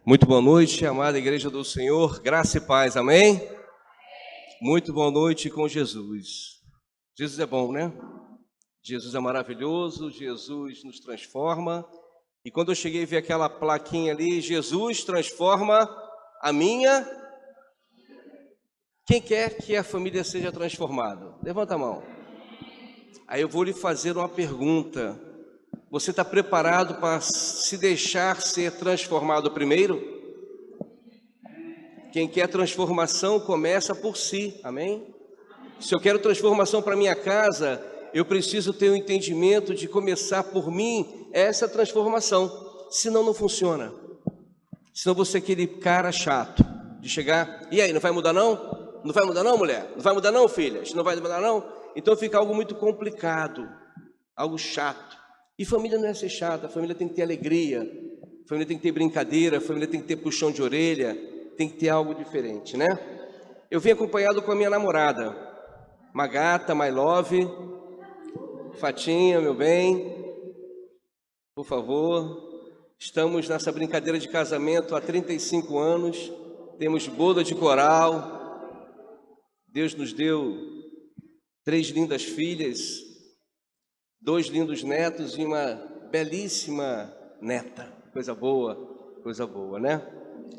Muito boa noite, amada Igreja do Senhor, graça e paz, amém? Muito boa noite com Jesus. Jesus é bom, né? Jesus é maravilhoso, Jesus nos transforma. E quando eu cheguei a ver aquela plaquinha ali, Jesus transforma a minha... Quem quer que a família seja transformada? Levanta a mão. Aí eu vou lhe fazer uma pergunta. Você está preparado para se deixar ser transformado primeiro? Quem quer transformação começa por si, amém? Se eu quero transformação para minha casa, eu preciso ter o entendimento de começar por mim essa transformação, senão não funciona. Senão você é aquele cara chato de chegar, e aí, não vai mudar não? Não vai mudar não, mulher? Não vai mudar não, filha? Não vai mudar não? Então fica algo muito complicado, algo chato. E família não é ser chata, a família tem que ter alegria, a família tem que ter brincadeira, a família tem que ter puxão de orelha, tem que ter algo diferente, né? Eu vim acompanhado com a minha namorada, uma gata, my love, Fatinha, meu bem, por favor. Estamos nessa brincadeira de casamento há 35 anos, temos boda de coral, Deus nos deu 3 lindas filhas, 2 lindos netos e uma belíssima neta, coisa boa, né?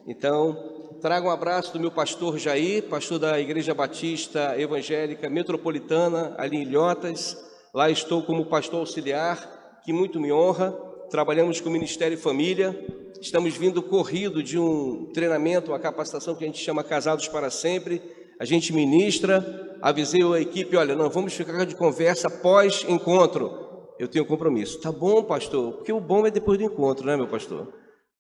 Então, trago um abraço do meu pastor Jair, pastor da Igreja Batista Evangélica Metropolitana, ali em Ilhotas. Lá estou como pastor auxiliar, que muito me honra. Trabalhamos com o Ministério e Família. Estamos vindo corrido de um treinamento, uma capacitação que a gente chama Casados para Sempre. A gente ministra, avisei a equipe, olha, não, vamos ficar de conversa pós-encontro. Eu tenho compromisso. Tá bom, pastor, porque o bom é depois do encontro, né, meu pastor?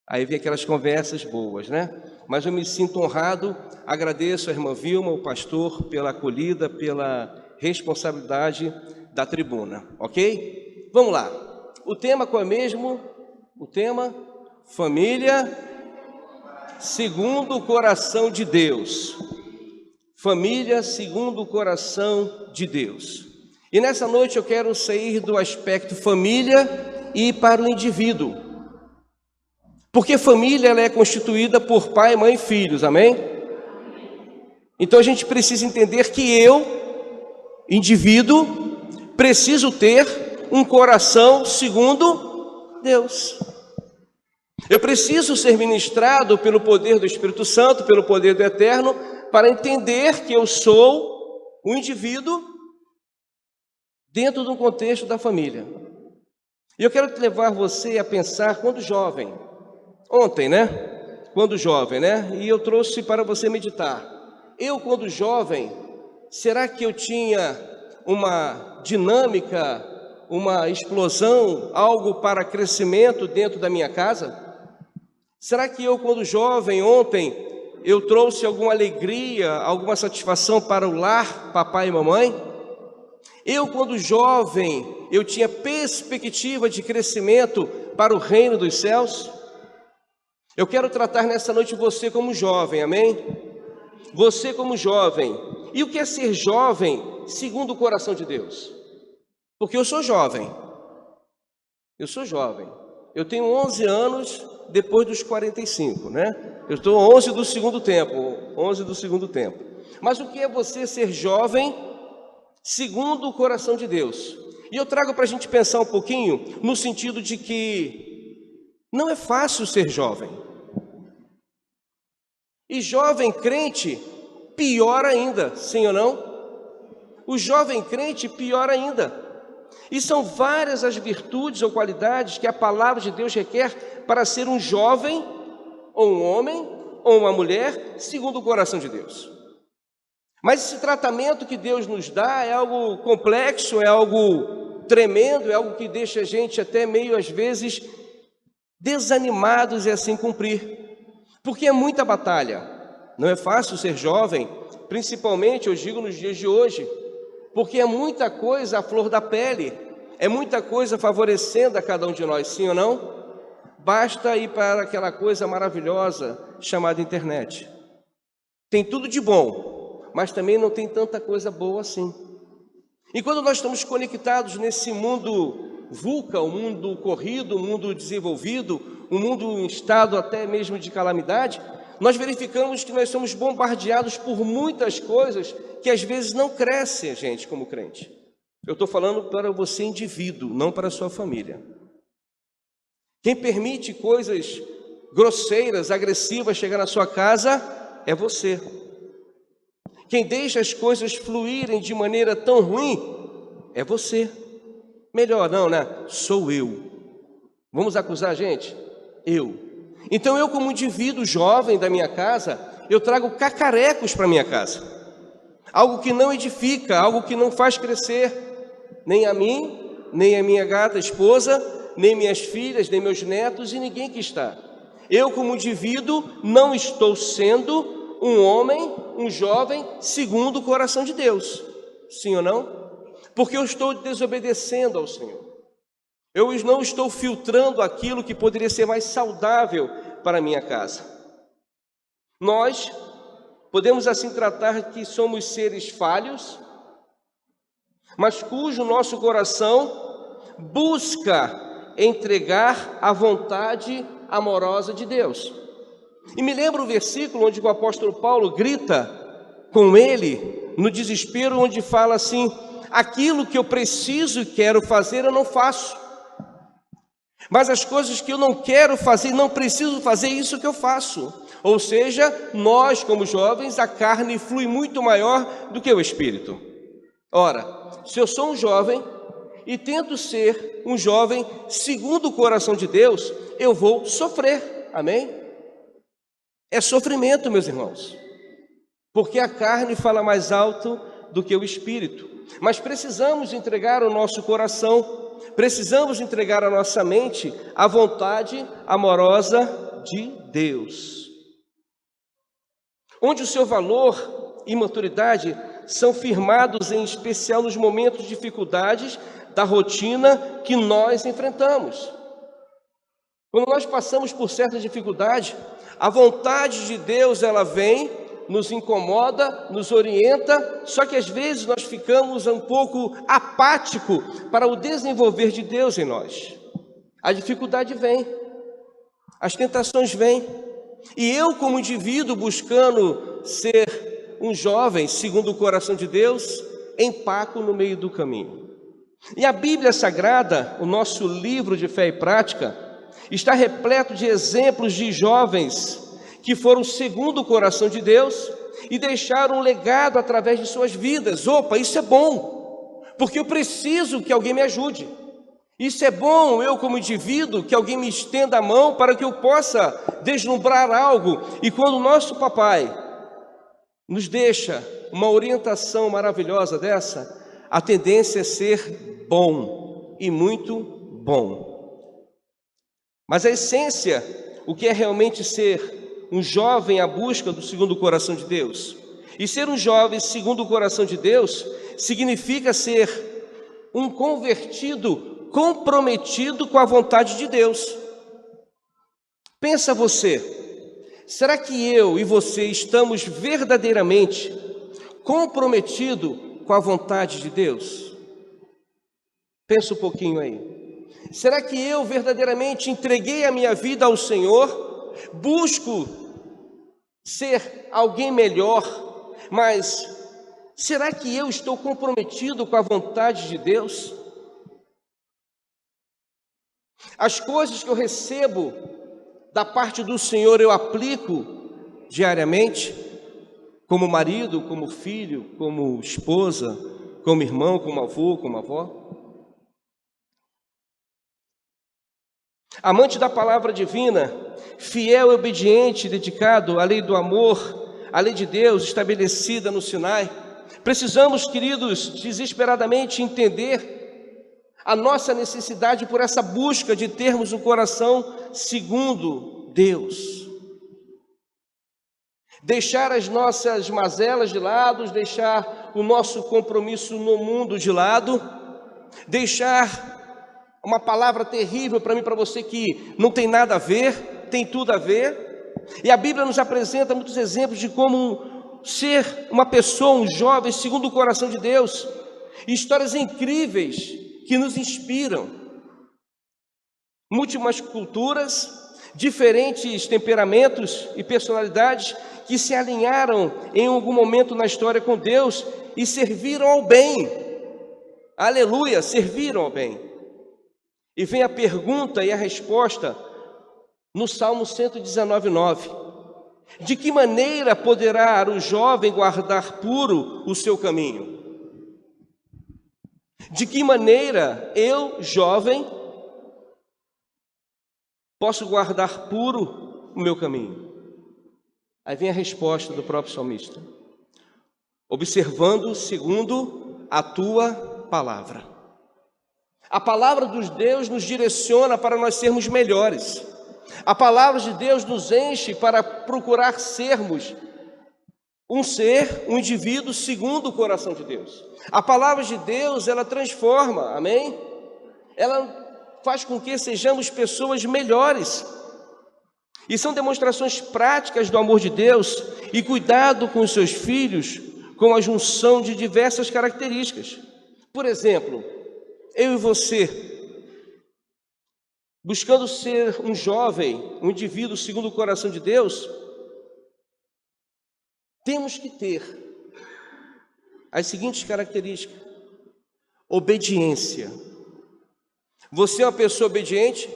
Aí vem aquelas conversas boas, né? Mas eu me sinto honrado, agradeço a irmã Vilma, o pastor, pela acolhida, pela responsabilidade da tribuna, ok? Vamos lá. O tema qual é mesmo? O tema? Família segundo o coração de Deus. Família segundo o coração de Deus. E nessa noite eu quero sair do aspecto família e ir para o indivíduo. Porque família ela é constituída por pai, mãe e filhos, amém? Então a gente precisa entender que eu, indivíduo, preciso ter um coração segundo Deus. Eu preciso ser ministrado pelo poder do Espírito Santo, pelo poder do Eterno, para entender que eu sou um indivíduo dentro do contexto da família. E eu quero levar você a pensar quando jovem. Ontem, né? Quando jovem, né? E eu trouxe para você meditar. Eu, quando jovem, será que eu tinha uma dinâmica, uma explosão, algo para crescimento dentro da minha casa? Será que eu, quando jovem, ontem, eu trouxe alguma alegria, alguma satisfação para o lar, papai e mamãe? Eu, quando jovem, eu tinha perspectiva de crescimento para o reino dos céus? Eu quero tratar nessa noite você como jovem, amém? Você como jovem. E o que é ser jovem segundo o coração de Deus? Porque eu sou jovem. Eu sou jovem. Eu tenho 11 anos depois dos 45, né? Eu estou 11 do segundo tempo, 11 do segundo tempo. Mas o que é você ser jovem segundo o coração de Deus? E eu trago para a gente pensar um pouquinho no sentido de que não é fácil ser jovem. E jovem crente, pior ainda, sim ou não? O jovem crente, pior ainda. E são várias as virtudes ou qualidades que a palavra de Deus requer para ser um jovem, ou um homem, ou uma mulher, segundo o coração de Deus. Mas esse tratamento que Deus nos dá é algo complexo, é algo tremendo, é algo que deixa a gente até meio, às vezes, desanimados e assim cumprir. Porque é muita batalha. Não é fácil ser jovem, principalmente, eu digo, nos dias de hoje, porque é muita coisa à flor da pele, é muita coisa favorecendo a cada um de nós, sim ou não? Basta ir para aquela coisa maravilhosa chamada internet. Tem tudo de bom, mas também não tem tanta coisa boa assim. E quando nós estamos conectados nesse mundo VUCA, o mundo corrido, o mundo desenvolvido, o mundo em estado até mesmo de calamidade, nós verificamos que nós somos bombardeados por muitas coisas que às vezes não crescem a gente como crente. Eu estou falando para você indivíduo, não para a sua família. Quem permite coisas grosseiras, agressivas chegar na sua casa é você. Quem deixa as coisas fluírem de maneira tão ruim é você. Melhor não, né? Sou eu. Vamos acusar a gente? Eu. Então eu, como indivíduo jovem da minha casa, eu trago cacarecos para minha casa. Algo que não edifica, algo que não faz crescer, nem a mim, nem a minha gata esposa, nem minhas filhas, nem meus netos e ninguém que está. Eu, como indivíduo, não estou sendo um homem, um jovem, segundo o coração de Deus. Sim ou não? Porque eu estou desobedecendo ao Senhor. Eu não estou filtrando aquilo que poderia ser mais saudável para a minha casa. Nós podemos assim tratar que somos seres falhos, mas cujo nosso coração busca entregar a vontade amorosa de Deus. E me lembra o versículo onde o apóstolo Paulo grita com ele, no desespero, onde fala assim: aquilo que eu preciso e quero fazer eu não faço, mas as coisas que eu não quero fazer, não preciso fazer, isso que eu faço. Ou seja, nós como jovens, a carne flui muito maior do que o espírito. Ora, se eu sou um jovem e tento ser um jovem segundo o coração de Deus, eu vou sofrer, amém? É sofrimento, meus irmãos, porque a carne fala mais alto do que o espírito. Mas precisamos entregar o nosso coração, precisamos entregar a nossa mente à vontade amorosa de Deus, onde o seu valor e maturidade são firmados, em especial nos momentos de dificuldades da rotina que nós enfrentamos. Quando nós passamos por certa dificuldade, a vontade de Deus, ela vem, nos incomoda, nos orienta, só que às vezes nós ficamos um pouco apático para o desenvolver de Deus em nós. A dificuldade vem, as tentações vêm, e eu, como indivíduo buscando ser um jovem segundo o coração de Deus, empaco no meio do caminho. E a Bíblia Sagrada, o nosso livro de fé e prática, está repleto de exemplos de jovens que foram segundo o coração de Deus e deixaram um legado através de suas vidas. Opa, isso é bom, porque eu preciso que alguém me ajude. Isso é bom, eu como indivíduo, que alguém me estenda a mão para que eu possa deslumbrar algo. E quando o nosso papai nos deixa uma orientação maravilhosa dessa, a tendência é ser bom e muito bom. Mas a essência, o que é realmente ser um jovem à busca do segundo o coração de Deus? E ser um jovem segundo o coração de Deus significa ser um convertido comprometido com a vontade de Deus. Pensa você, será que eu e você estamos verdadeiramente comprometidos com a vontade de Deus? Pensa um pouquinho aí. Será que eu verdadeiramente entreguei a minha vida ao Senhor? Busco ser alguém melhor, mas será que eu estou comprometido com a vontade de Deus? As coisas que eu recebo da parte do Senhor eu aplico diariamente, como marido, como filho, como esposa, como irmão, como avô, como avó? Amante da palavra divina, fiel e obediente, dedicado à lei do amor, à lei de Deus estabelecida no Sinai, precisamos, queridos, desesperadamente entender a nossa necessidade por essa busca de termos um coração segundo Deus. Deixar as nossas mazelas de lado, deixar o nosso compromisso no mundo de lado, deixar uma palavra terrível para mim e para você que não tem nada a ver, tem tudo a ver. E a Bíblia nos apresenta muitos exemplos de como ser uma pessoa, um jovem, segundo o coração de Deus. Histórias incríveis que nos inspiram. múltiplas culturas, diferentes temperamentos e personalidades que se alinharam em algum momento na história com Deus e serviram ao bem. Aleluia, serviram ao bem. E vem a pergunta e a resposta no Salmo 119:9. De que maneira poderá o jovem guardar puro o seu caminho? De que maneira eu, jovem, posso guardar puro o meu caminho? Aí vem a resposta do próprio salmista: observando segundo a tua palavra. A palavra de Deus nos direciona para nós sermos melhores. A palavra de Deus nos enche para procurar sermos um indivíduo segundo o coração de Deus. A palavra de Deus, ela transforma, amém? Ela faz com que sejamos pessoas melhores. E são demonstrações práticas do amor de Deus e cuidado com os seus filhos, com a junção de diversas características. Por exemplo, eu e você, buscando ser um jovem, um indivíduo segundo o coração de Deus, temos que ter as seguintes características: obediência. Você é uma pessoa obediente?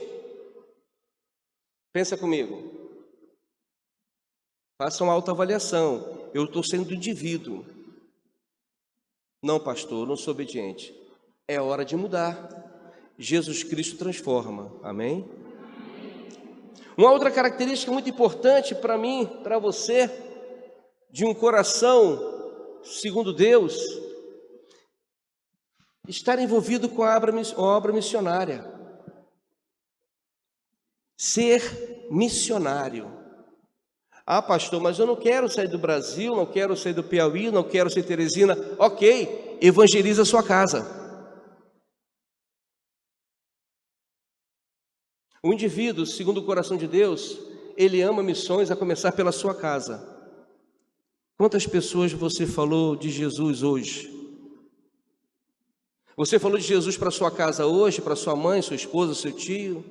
Pensa comigo. Faça uma autoavaliação. Eu estou sendo indivíduo. Não, pastor, eu não sou obediente. É hora de mudar. Jesus Cristo transforma. Amém? Uma outra característica muito importante para mim, para você, de um coração segundo Deus, estar envolvido com a obra missionária. Ser missionário. Ah, pastor, mas eu não quero sair do Brasil, não quero sair do Piauí, não quero ser Teresina. Ok, evangeliza a sua casa. O indivíduo, segundo o coração de Deus, ele ama missões, a começar pela sua casa. Quantas pessoas você falou de Jesus hoje? Você falou de Jesus para sua casa hoje, para sua mãe, sua esposa, seu tio?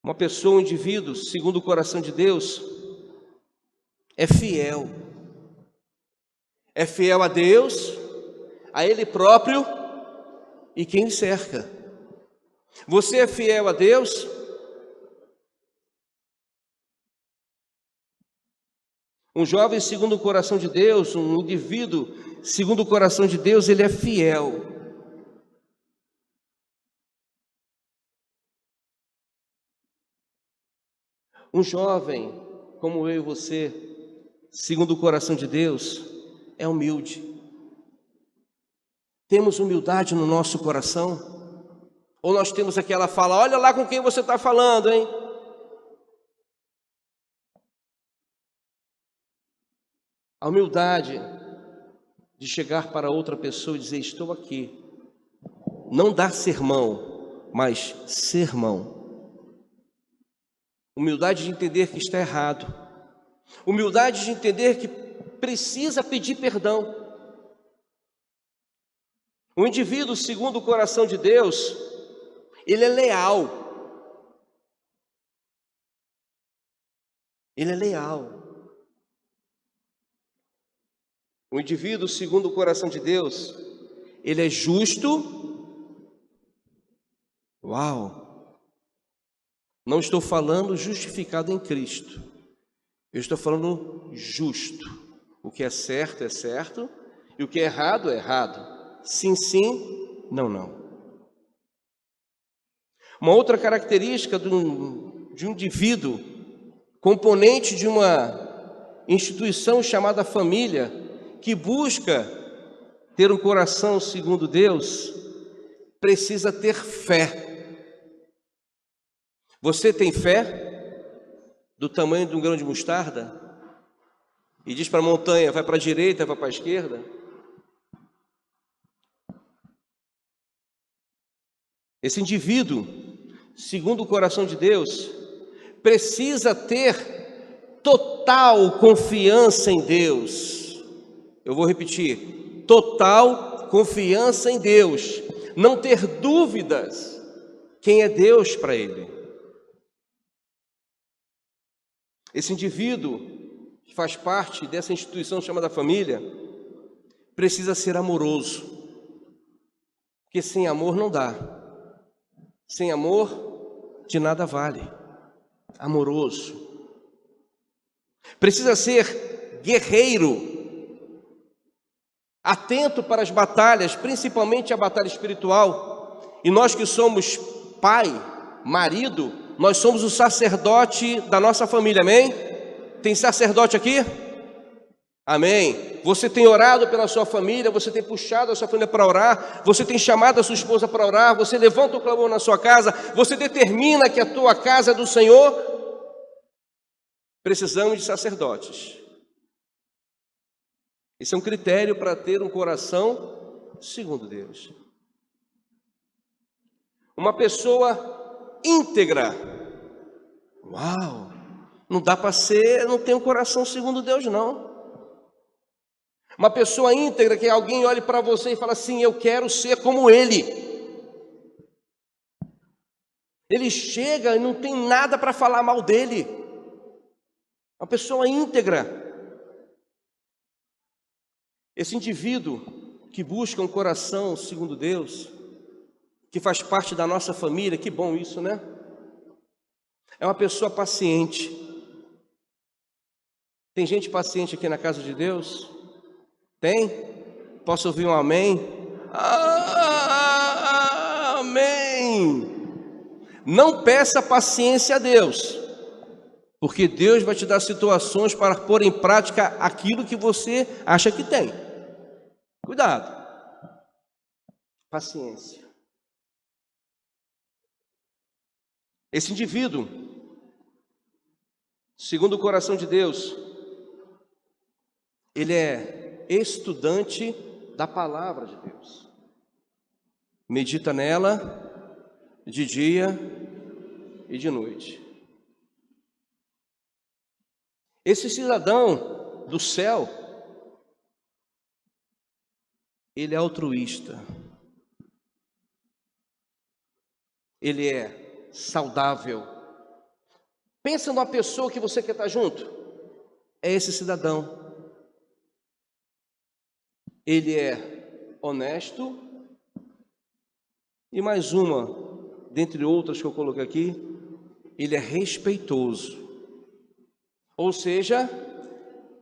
Uma pessoa, um indivíduo, segundo o coração de Deus, é fiel. É fiel a Deus, a Ele próprio e quem o cerca. Você é fiel a Deus? Um jovem segundo o coração de Deus, um indivíduo segundo o coração de Deus, ele é fiel. Um jovem como eu e você, segundo o coração de Deus, é humilde. Temos humildade no nosso coração? Ou nós temos aquela fala: olha lá com quem você está falando, hein? A humildade de chegar para outra pessoa e dizer: estou aqui. Não dar sermão, mas sermão. Humildade de entender que está errado. Humildade de entender que precisa pedir perdão. O indivíduo, segundo o coração de Deus, ele é leal. Ele é leal. O indivíduo, segundo o coração de Deus, ele é justo. Uau! Não estou falando justificado em Cristo. Eu estou falando justo. O que é certo e o que é errado. Sim, sim, não, não. Uma outra característica de um indivíduo, componente de uma instituição chamada família, que busca ter um coração segundo Deus, precisa ter fé. Você tem fé do tamanho de um grão de mostarda? E diz para a montanha: vai para a direita, vai para a esquerda? Esse indivíduo, segundo o coração de Deus, precisa ter total confiança em Deus. Eu vou repetir: total confiança em Deus, não ter dúvidas quem é Deus para ele. Esse indivíduo que faz parte dessa instituição chamada família precisa ser amoroso, porque sem amor não dá. Sem amor, de nada vale. Amoroso. Precisa ser guerreiro, atento para as batalhas, principalmente a batalha espiritual. E nós que somos pai, marido, nós somos o sacerdote da nossa família, amém? Tem sacerdote aqui? Amém. Você tem orado pela sua família, você tem puxado a sua família para orar, você tem chamado a sua esposa para orar, você levanta o clamor na sua casa, você determina que a tua casa é do Senhor. Precisamos de sacerdotes. Esse é um critério para ter um coração segundo Deus. Uma pessoa íntegra. Uau! Não dá para ser, não tem um coração segundo Deus, não. Uma pessoa íntegra, que alguém olhe para você e fala assim: eu quero ser como ele. Ele chega e não tem nada para falar mal dele. Uma pessoa íntegra. Esse indivíduo que busca um coração segundo Deus, que faz parte da nossa família, que bom isso, né? É uma pessoa paciente. Tem gente paciente aqui na casa de Deus? Tem? Posso ouvir um amém? Amém! Não peça paciência a Deus, porque Deus vai te dar situações para pôr em prática aquilo que você acha que tem. Cuidado. Paciência. Esse indivíduo, segundo o coração de Deus, ele é estudante da palavra de Deus. Medita nela de dia e de noite. Esse cidadão do céu, ele é altruísta. Ele é saudável. Pensa numa pessoa que você quer estar junto. É esse cidadão. Ele é honesto. E mais uma, dentre outras que eu coloquei aqui, ele é respeitoso. Ou seja,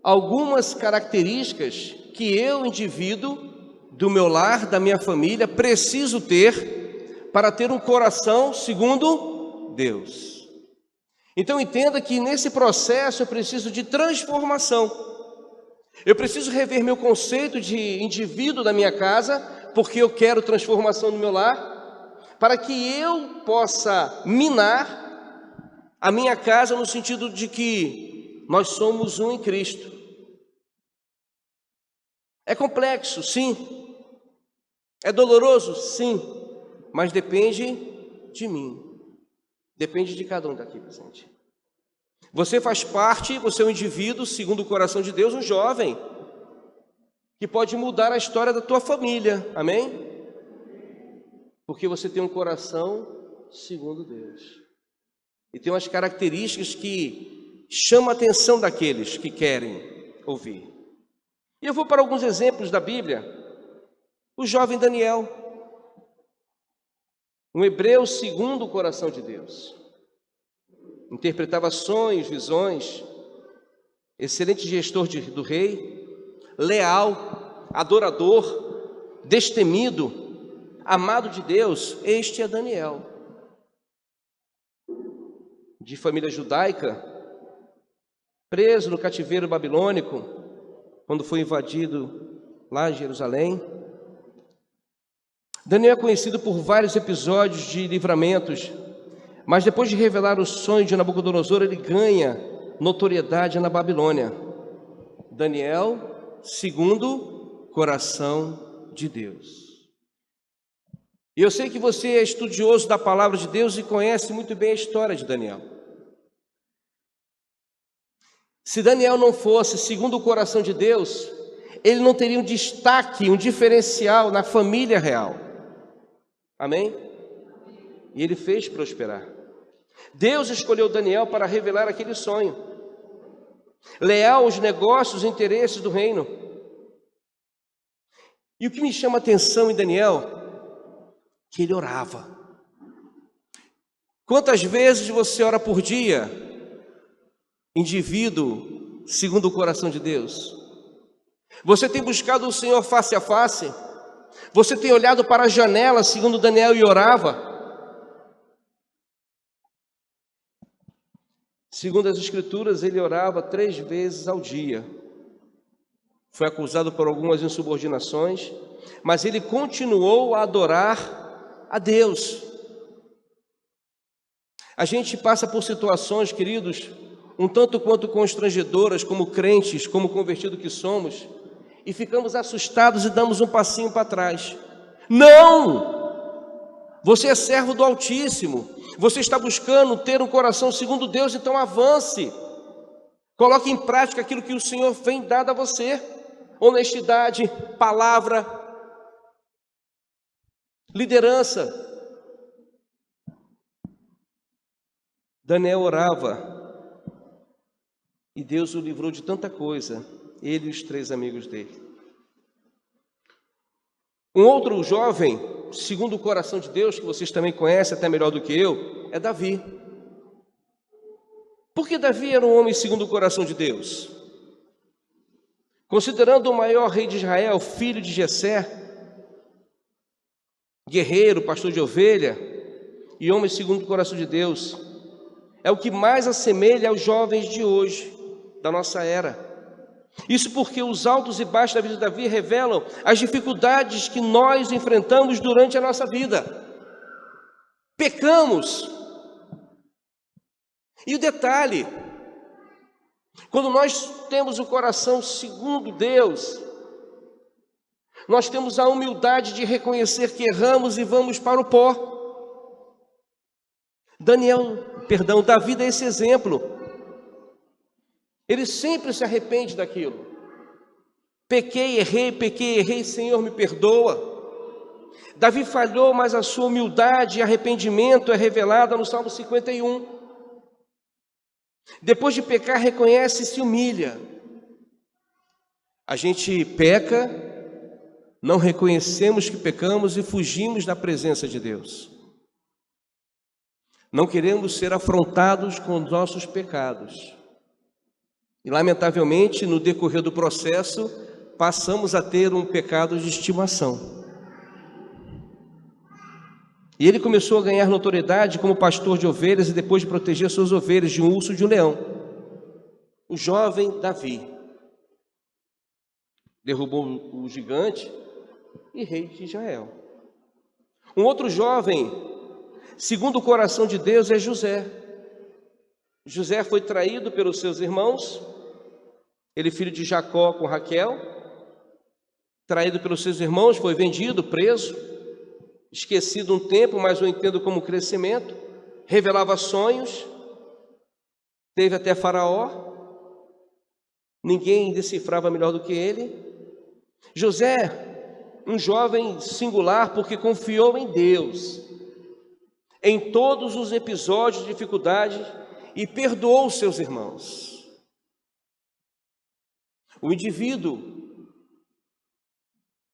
algumas características que eu, indivíduo, do meu lar, da minha família, preciso ter para ter um coração segundo Deus. Então entenda que nesse processo eu preciso de transformação. Eu preciso rever meu conceito de indivíduo da minha casa, porque eu quero transformação no meu lar, para que eu possa minar a minha casa no sentido de que nós somos um em Cristo. É complexo, sim. É doloroso, sim. Mas depende de mim. Depende de cada um daqui presente. Você faz parte, você é um indivíduo, segundo o coração de Deus, um jovem, que pode mudar a história da tua família. Amém? Porque você tem um coração segundo Deus. E tem umas características que chamam a atenção daqueles que querem ouvir. E eu vou para alguns exemplos da Bíblia. O jovem Daniel, um hebreu segundo o coração de Deus. Interpretava sonhos, visões, excelente gestor do rei, leal, adorador, destemido, amado de Deus. Este é Daniel. De família judaica, preso no cativeiro babilônico, quando foi invadido lá em Jerusalém. Daniel é conhecido por vários episódios de livramentos, mas depois de revelar o sonho de Nabucodonosor, ele ganha notoriedade na Babilônia. Daniel, segundo coração de Deus. E eu sei que você é estudioso da palavra de Deus e conhece muito bem a história de Daniel. Se Daniel não fosse segundo o coração de Deus, ele não teria um destaque, um diferencial na família real. Amém? E ele fez prosperar. Deus escolheu Daniel para revelar aquele sonho, leal aos negócios e interesses do reino. E o que me chama a atenção em Daniel, que ele orava. Quantas vezes você ora por dia, indivíduo, segundo o coração de Deus? Você tem buscado o Senhor face a face? Você tem olhado para a janela, segundo Daniel, e orava? Segundo as Escrituras, ele orava 3 vezes ao dia. Foi acusado por algumas insubordinações, mas ele continuou a adorar a Deus. A gente passa por situações, queridos, um tanto quanto constrangedoras, como crentes, como convertidos que somos, e ficamos assustados e damos um passinho para trás. Não! Você é servo do Altíssimo. Você está buscando ter um coração segundo Deus, então avance. Coloque em prática aquilo que o Senhor vem dado a você. Honestidade, palavra, liderança. Daniel orava e Deus o livrou de tanta coisa, ele e os 3 amigos dele. Um outro jovem, segundo o coração de Deus, que vocês também conhecem até melhor do que eu, é Davi. Por que Davi era um homem segundo o coração de Deus? Considerando o maior rei de Israel, filho de Jessé, guerreiro, pastor de ovelha e homem segundo o coração de Deus, é o que mais assemelha aos jovens de hoje, da nossa era. Isso porque os altos e baixos da vida de Davi revelam as dificuldades que nós enfrentamos durante a nossa vida. Pecamos. E o detalhe, quando nós temos o coração segundo Deus, nós temos a humildade de reconhecer que erramos e vamos para o pó. Davi dá esse exemplo. Ele sempre se arrepende daquilo. Pequei, errei, Senhor, me perdoa. Davi falhou, mas a sua humildade e arrependimento é revelada no Salmo 51. Depois de pecar, reconhece e se humilha. A gente peca, não reconhecemos que pecamos e fugimos da presença de Deus. Não queremos ser afrontados com os nossos pecados. E, lamentavelmente, no decorrer do processo, passamos a ter um pecado de estimação. E ele começou a ganhar notoriedade como pastor de ovelhas e depois de proteger suas ovelhas de um urso e de um leão. O jovem Davi derrubou o gigante e rei de Israel. Um outro jovem, segundo o coração de Deus, é José. José foi traído pelos seus irmãos. Ele, filho de Jacó com Raquel, traído pelos seus irmãos, foi vendido, preso, esquecido um tempo, mas eu entendo como crescimento, revelava sonhos, teve até Faraó, ninguém decifrava melhor do que ele. José, um jovem singular, porque confiou em Deus, em todos os episódios de dificuldade, e perdoou os seus irmãos. O indivíduo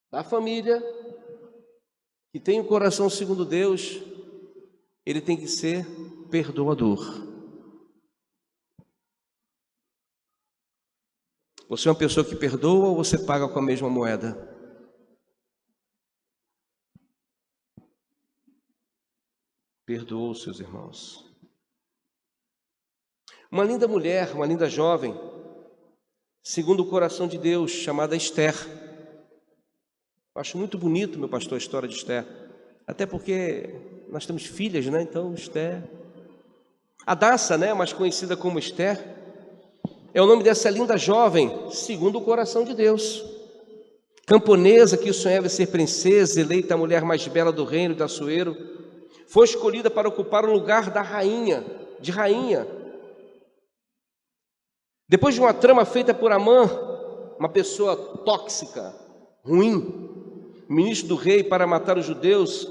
da família que tem o coração segundo Deus, ele tem que ser perdoador. Você é uma pessoa que perdoa ou você paga com a mesma moeda? Perdoou os seus irmãos. Uma linda mulher, uma linda jovem, segundo o coração de Deus, chamada Esther. Eu acho muito bonito, meu pastor, a história de Esther. Até porque nós temos filhas, né? Então, Esther. Hadassa, né? Mais conhecida como Esther, é o nome dessa linda jovem, segundo o coração de Deus. Camponesa que sonhava ser princesa, eleita a mulher mais bela do reino de Assuero, foi escolhida para ocupar o lugar da rainha, de rainha. Depois de uma trama feita por Amã, uma pessoa tóxica, ruim, ministro do rei para matar os judeus,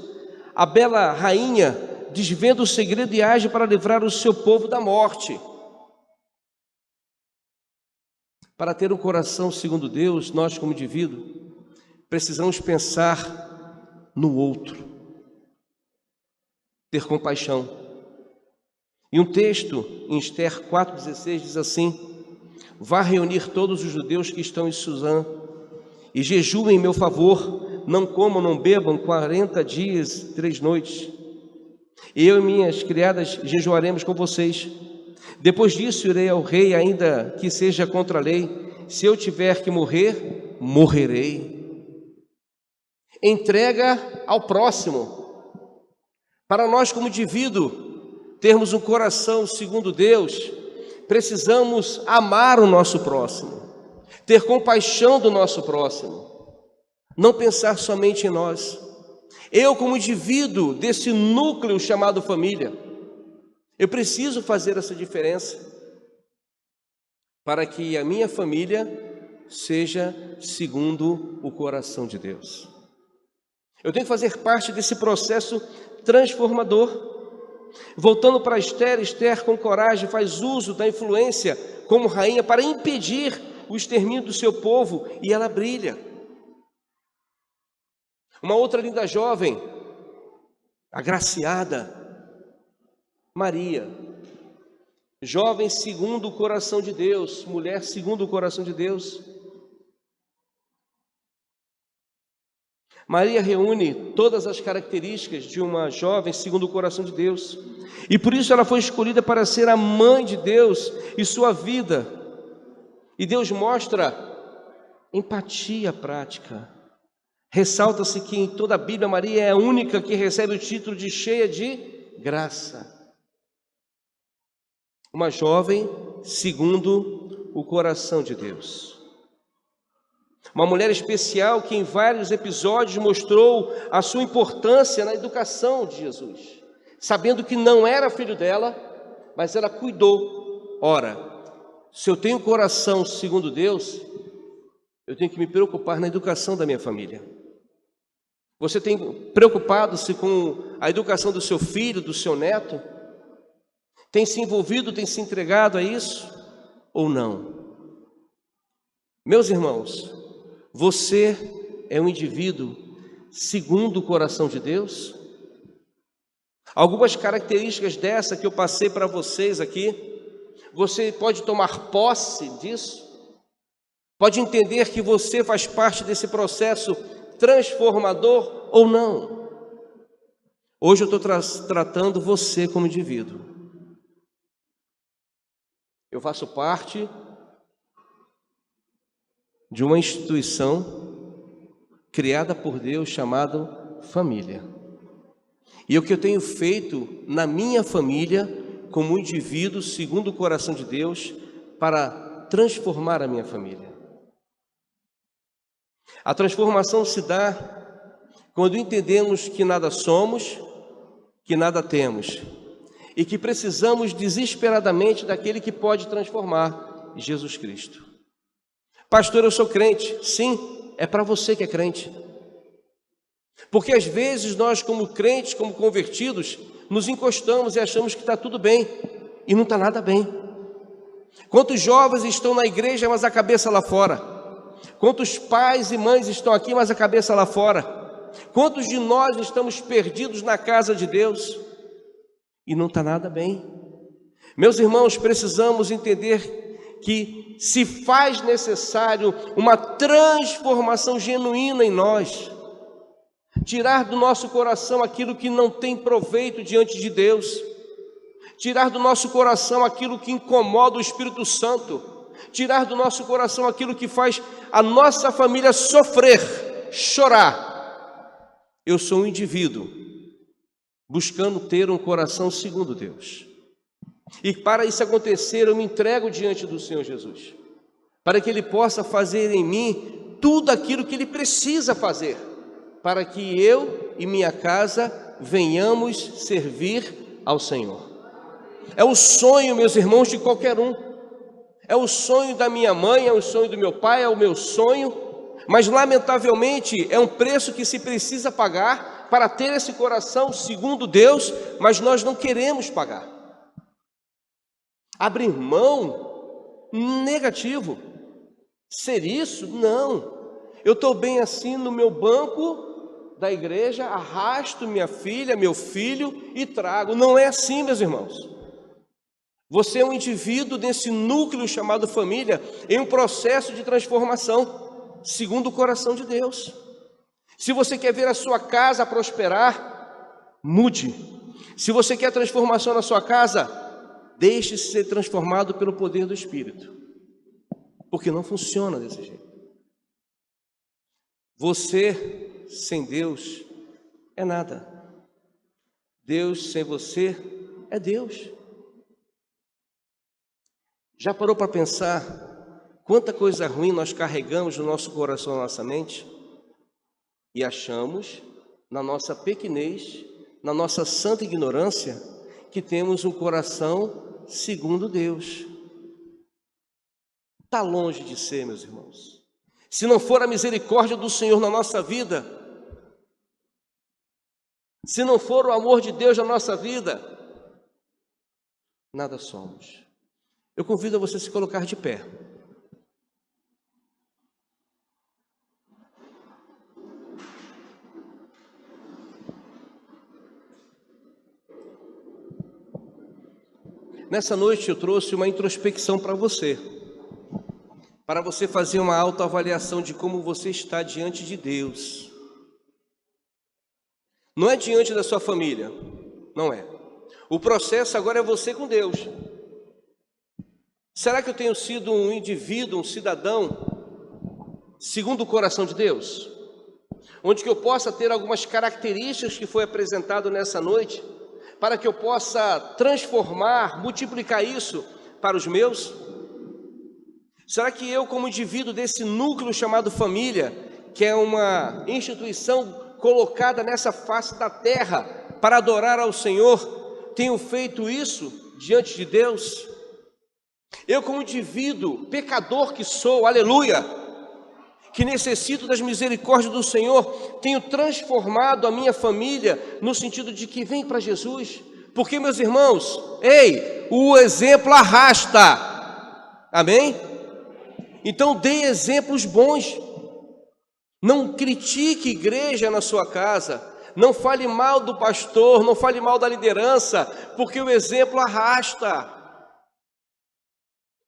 a bela rainha desvenda o segredo e age para livrar o seu povo da morte. Para ter um coração segundo Deus, nós como indivíduo, precisamos pensar no outro, ter compaixão. E um texto em Esther 4,16 diz assim: vá reunir todos os judeus que estão em Suzã e jejuem em meu favor, não comam, não bebam 40 dias, 3 noites. Eu e minhas criadas jejuaremos com vocês. Depois disso irei ao rei, ainda que seja contra a lei. Se eu tiver que morrer, morrerei. Entrega ao próximo. Para nós como indivíduo termos um coração segundo Deus, precisamos amar o nosso próximo, ter compaixão do nosso próximo, não pensar somente em nós. Eu como indivíduo desse núcleo chamado família, eu preciso fazer essa diferença para que a minha família seja segundo o coração de Deus. Eu tenho que fazer parte desse processo transformador. Voltando para Esther, Esther com coragem faz uso da influência como rainha para impedir o extermínio do seu povo, e ela brilha. Uma outra linda jovem, agraciada, Maria, jovem segundo o coração de Deus, mulher segundo o coração de Deus. Maria reúne todas as características de uma jovem segundo o coração de Deus, e por isso ela foi escolhida para ser a mãe de Deus e sua vida. E Deus mostra empatia prática. Ressalta-se que em toda a Bíblia Maria é a única que recebe o título de cheia de graça. Uma jovem segundo o coração de Deus. Uma mulher especial que em vários episódios mostrou a sua importância na educação de Jesus, sabendo que não era filho dela, mas ela cuidou. Ora, se eu tenho coração segundo Deus, eu tenho que me preocupar na educação da minha família. Você tem preocupado-se com a educação do seu filho, do seu neto? Tem se envolvido, tem se entregado a isso ou não? Meus irmãos, você é um indivíduo segundo o coração de Deus? Algumas características dessa que eu passei para vocês aqui, você pode tomar posse disso? Pode entender que você faz parte desse processo transformador ou não? Hoje eu estou tratando você como indivíduo. Eu faço parte de uma instituição criada por Deus chamada família. E o que eu tenho feito na minha família, como indivíduo, segundo o coração de Deus, para transformar a minha família. A transformação se dá quando entendemos que nada somos, que nada temos, e que precisamos desesperadamente daquele que pode transformar, Jesus Cristo. Pastor, eu sou crente. Sim, é para você que é crente. Porque às vezes nós, como crentes, como convertidos, nos encostamos e achamos que está tudo bem, e não está nada bem. Quantos jovens estão na igreja, mas a cabeça lá fora? Quantos pais e mães estão aqui, mas a cabeça lá fora? Quantos de nós estamos perdidos na casa de Deus e não está nada bem? Meus irmãos, precisamos entender que se faz necessário uma transformação genuína em nós, tirar do nosso coração aquilo que não tem proveito diante de Deus, tirar do nosso coração aquilo que incomoda o Espírito Santo, tirar do nosso coração aquilo que faz a nossa família sofrer, chorar. Eu sou um indivíduo buscando ter um coração segundo Deus. E para isso acontecer, eu me entrego diante do Senhor Jesus, para que Ele possa fazer em mim tudo aquilo que Ele precisa fazer, para que eu e minha casa venhamos servir ao Senhor. É o sonho, meus irmãos, de qualquer um. É o sonho da minha mãe, é o sonho do meu pai, é o meu sonho, mas lamentavelmente é um preço que se precisa pagar para ter esse coração segundo Deus, mas nós não queremos pagar. Abrir mão, negativo. Ser isso? Não. Eu estou bem assim no meu banco da igreja, arrasto minha filha, meu filho e trago. Não é assim, meus irmãos. Você é um indivíduo desse núcleo chamado família, em um processo de transformação, segundo o coração de Deus. Se você quer ver a sua casa prosperar, mude. Se você quer transformação na sua casa, deixe-se ser transformado pelo poder do Espírito. Porque não funciona desse jeito. Você sem Deus é nada. Deus sem você é Deus. Já parou para pensar quanta coisa ruim nós carregamos no nosso coração, na nossa mente? E achamos, na nossa pequenez, na nossa santa ignorância, que temos um coração segundo Deus. Está longe de ser, meus irmãos. Se não for a misericórdia do Senhor na nossa vida, se não for o amor de Deus na nossa vida, nada somos. Eu convido a você a se colocar de pé. Nessa noite eu trouxe uma introspecção para você fazer uma autoavaliação de como você está diante de Deus. Não é diante da sua família, não é. O processo agora é você com Deus. Será que eu tenho sido um indivíduo, um cidadão, segundo o coração de Deus? Onde que eu possa ter algumas características que foi apresentado nessa noite, para que eu possa transformar, multiplicar isso para os meus? Será que eu, como indivíduo desse núcleo chamado família, que é uma instituição colocada nessa face da terra para adorar ao Senhor, tenho feito isso diante de Deus? Eu, como indivíduo pecador que sou, aleluia, que necessito das misericórdias do Senhor, tenho transformado a minha família no sentido de que vem para Jesus, porque, meus irmãos, o exemplo arrasta, amém? Então dê exemplos bons, não critique igreja na sua casa, não fale mal do pastor, não fale mal da liderança, porque o exemplo arrasta.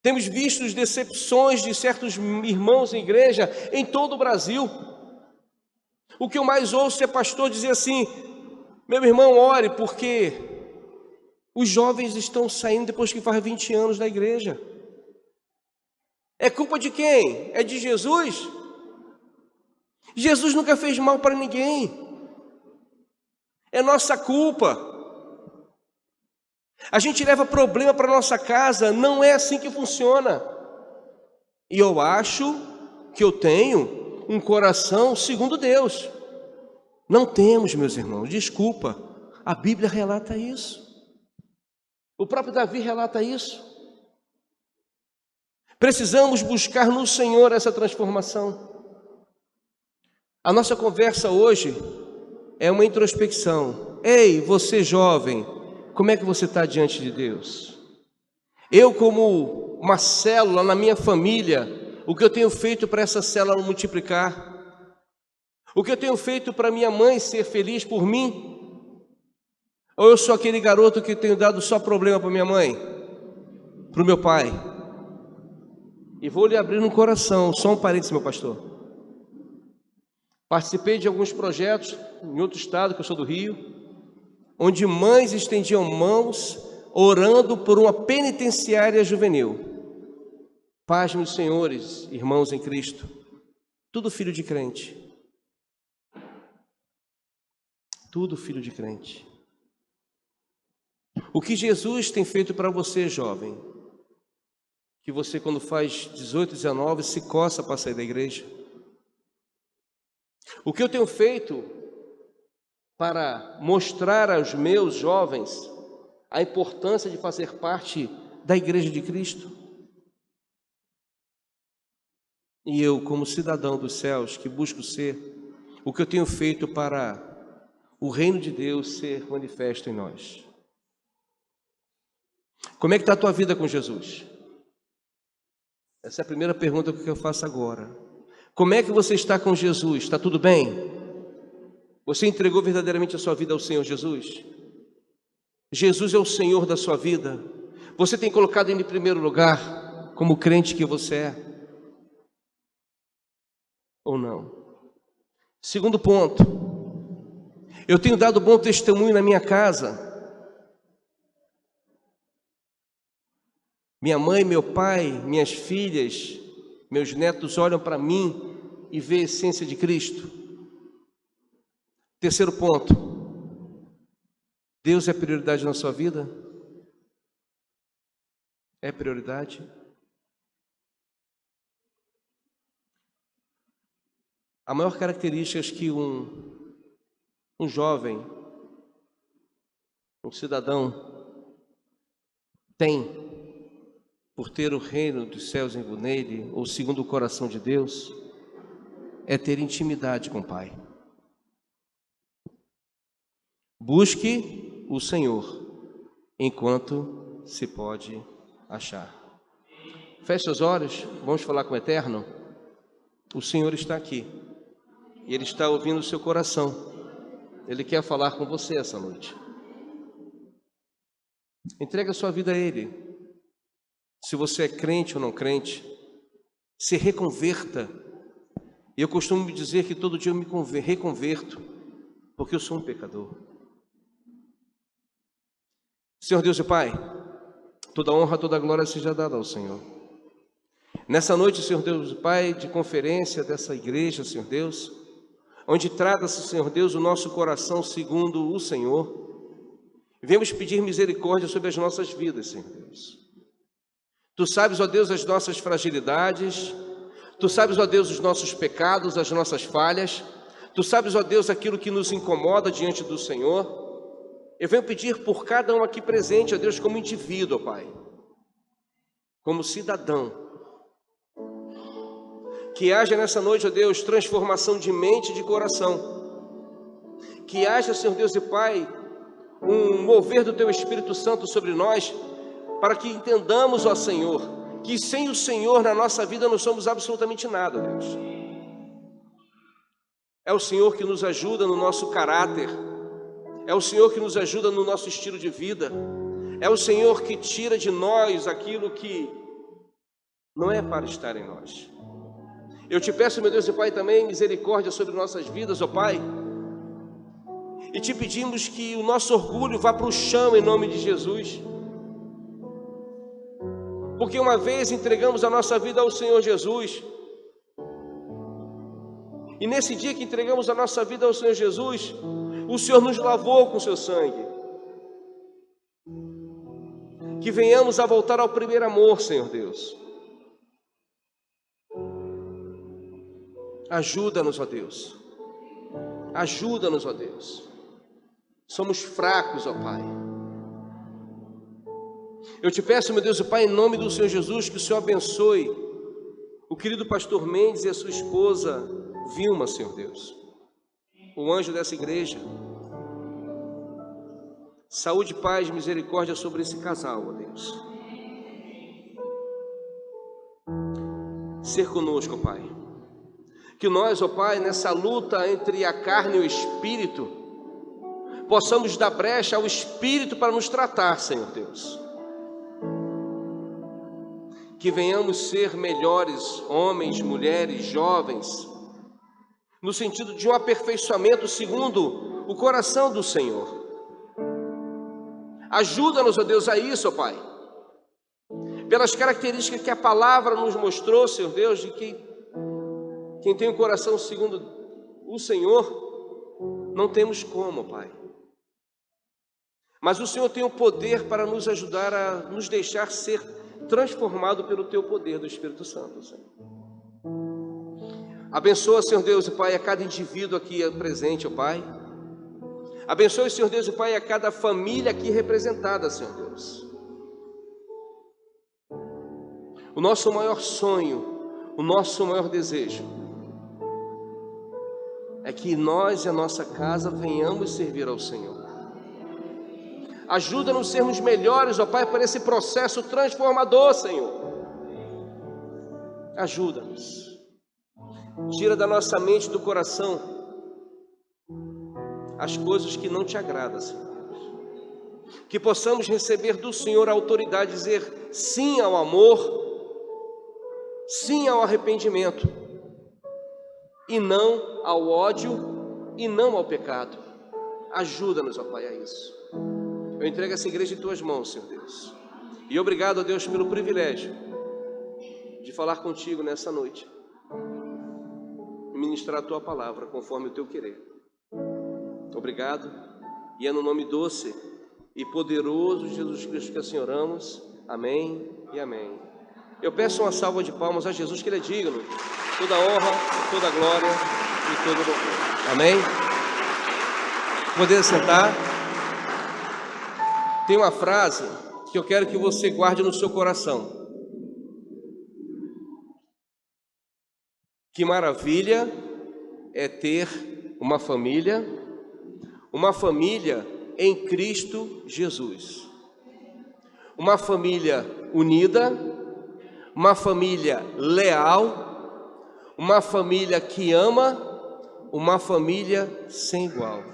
Temos visto decepções de certos irmãos em igreja em todo o Brasil. O que eu mais ouço é pastor dizer assim: meu irmão, ore, porque os jovens estão saindo depois que faz 20 anos da igreja. É culpa de quem? É de Jesus? Jesus nunca fez mal para ninguém. É nossa culpa. A gente leva problema para nossa casa, não é assim que funciona. E eu acho que eu tenho um coração segundo Deus. Não temos, meus irmãos, desculpa. A Bíblia relata isso. O próprio Davi relata isso. Precisamos buscar no Senhor essa transformação. A nossa conversa hoje é uma introspecção. Ei, você jovem, como é que você está diante de Deus? Eu, como uma célula na minha família, o que eu tenho feito para essa célula multiplicar? O que eu tenho feito para minha mãe ser feliz por mim? Ou eu sou aquele garoto que tenho dado só problema para minha mãe, para o meu pai? E vou lhe abrir no coração, só um parênteses, meu pastor. Participei de alguns projetos em outro estado, que eu sou do Rio, onde mães estendiam mãos orando por uma penitenciária juvenil. Paz, meus senhores, irmãos em Cristo, tudo filho de crente. Tudo filho de crente. O que Jesus tem feito para você, jovem? Que você, quando faz 18, 19, se coça para sair da igreja. O que eu tenho feito para mostrar aos meus jovens a importância de fazer parte da igreja de Cristo? E eu, como cidadão dos céus, que busco ser, o que eu tenho feito para o reino de Deus ser manifesto em nós. Como é que está a tua vida com Jesus? Essa é a primeira pergunta que eu faço agora. Como é que você está com Jesus? Está tudo bem? Você entregou verdadeiramente a sua vida ao Senhor Jesus? Jesus é o Senhor da sua vida? Você tem colocado Ele em primeiro lugar, como crente que você é? Ou não? Segundo ponto, eu tenho dado bom testemunho na minha casa. Minha mãe, meu pai, minhas filhas, meus netos olham para mim e vê a essência de Cristo. Terceiro ponto, Deus é prioridade na sua vida? É prioridade? A maior característica que um jovem, um cidadão tem por ter o reino dos céus nele, ou segundo o coração de Deus, é ter intimidade com o Pai. Busque o Senhor enquanto se pode achar. Feche os olhos, vamos falar com o Eterno. O Senhor está aqui e Ele está ouvindo o seu coração. Ele quer falar com você essa noite. Entregue a sua vida a Ele. Se você é crente ou não crente, se reconverta. E eu costumo dizer que todo dia eu me reconverto, porque eu sou um pecador. Senhor Deus e Pai, toda honra, toda glória seja dada ao Senhor. Nessa noite, Senhor Deus e Pai, de conferência dessa igreja, Senhor Deus, onde trata-se, Senhor Deus, o nosso coração segundo o Senhor, viemos pedir misericórdia sobre as nossas vidas, Senhor Deus. Tu sabes, ó Deus, as nossas fragilidades, Tu sabes, ó Deus, os nossos pecados, as nossas falhas, Tu sabes, ó Deus, aquilo que nos incomoda diante do Senhor. Eu venho pedir por cada um aqui presente, ó Deus, como indivíduo, ó Pai, como cidadão, que haja nessa noite, ó Deus, transformação de mente e de coração, que haja, Senhor Deus e Pai, um mover do Teu Espírito Santo sobre nós, para que entendamos, ó Senhor, que sem o Senhor na nossa vida não somos absolutamente nada, Deus. É o Senhor que nos ajuda no nosso caráter, é o Senhor que nos ajuda no nosso estilo de vida, é o Senhor que tira de nós aquilo que não é para estar em nós. Eu te peço, meu Deus e Pai, também misericórdia sobre nossas vidas, ó Pai, e te pedimos que o nosso orgulho vá para o chão em nome de Jesus. Porque uma vez entregamos a nossa vida ao Senhor Jesus, e nesse dia que entregamos a nossa vida ao Senhor Jesus, o Senhor nos lavou com o seu sangue. Que venhamos a voltar ao primeiro amor, Senhor Deus. Ajuda-nos, ó Deus. Ajuda-nos, ó Deus. Somos fracos, ó Pai. Eu te peço, meu Deus e Pai, em nome do Senhor Jesus, que o Senhor abençoe o querido pastor Mendes e a sua esposa Vilma, Senhor Deus, o anjo dessa igreja. Saúde, paz, misericórdia sobre esse casal, ó Deus. Ser conosco, ó Pai. Que nós, ó Pai, nessa luta entre a carne e o Espírito, possamos dar brecha ao Espírito para nos tratar, Senhor Deus. Que venhamos ser melhores homens, mulheres, jovens, no sentido de um aperfeiçoamento segundo o coração do Senhor. Ajuda-nos, ó Deus, a isso, ó Pai, pelas características que a palavra nos mostrou, Senhor Deus, de que quem tem o coração segundo o Senhor, não temos como, ó Pai. Mas o Senhor tem o poder para nos ajudar a nos deixar ser transformado pelo Teu poder do Espírito Santo, Senhor. Abençoa, Senhor Deus e Pai, a cada indivíduo aqui presente, ó Pai. Abençoe, Senhor Deus e Pai, a cada família aqui representada, Senhor Deus. O nosso maior sonho, o nosso maior desejo é que nós e a nossa casa venhamos servir ao Senhor. Ajuda-nos a sermos melhores, ó Pai, por esse processo transformador, Senhor. Ajuda-nos. Tira da nossa mente e do coração as coisas que não te agradam, Senhor. Que possamos receber do Senhor a autoridade de dizer sim ao amor, sim ao arrependimento, e não ao ódio, e não ao pecado. Ajuda-nos, ó Pai, a isso. Eu entrego essa igreja em Tuas mãos, Senhor Deus. E obrigado, ó Deus, pelo privilégio de falar contigo nessa noite e ministrar a Tua palavra conforme o Teu querer. Obrigado, e é no nome doce e poderoso de Jesus Cristo que assim oramos. Amém e amém. Eu peço uma salva de palmas a Jesus, que Ele é digno. Toda honra, toda glória e todo louvor. Amém? Poder sentar. Tem uma frase que eu quero que você guarde no seu coração. Que maravilha é ter uma família em Cristo Jesus. Uma família unida, uma família leal, uma família que ama, uma família sem igual.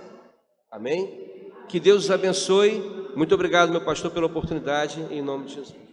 Amém? Que Deus os abençoe. Muito obrigado, meu pastor, pela oportunidade, em nome de Jesus.